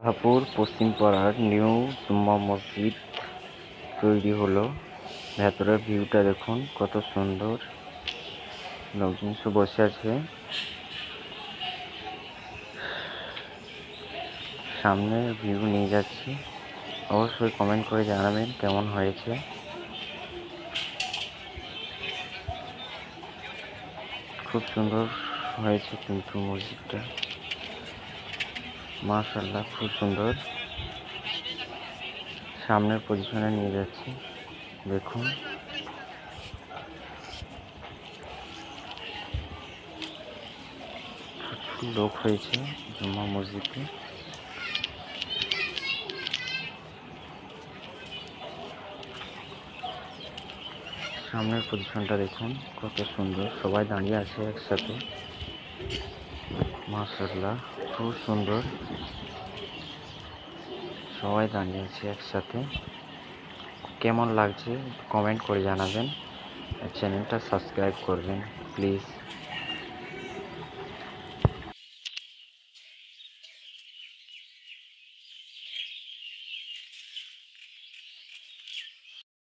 শাহপুর পশ্চিম পাড়ার নিউ জুম্মা মসজিদ তৈরি হলো। ভেতরের ভিউটা দেখুন কত সুন্দর, লোকজন সব বসে আছে। সামনের ভিউ নিয়ে যাচ্ছি, অবশ্যই কমেন্ট করে জানাবেন কেমন হয়েছে। খুব সুন্দর হয়েছে কিন্তু মসজিদটা, মাশাআল্লাহ খুব সুন্দর। সামনের পজিশনে নিয়ে যাচ্ছি, দেখুন প্রচুর লোক হয়েছে জুম্মা মসজিদে। সামনের পজিশনটা দেখুন কত সুন্দর, সবাই দাঁড়িয়ে আছে একসাথে, মাশাআল্লাহ খুব সুন্দর। সবাই দাঁড়িয়ে আছে একসাথে, কেমন লাগছে কমেন্ট করে জানাবেন, চ্যানেলটা সাবস্ক্রাইব করবেন প্লিজ।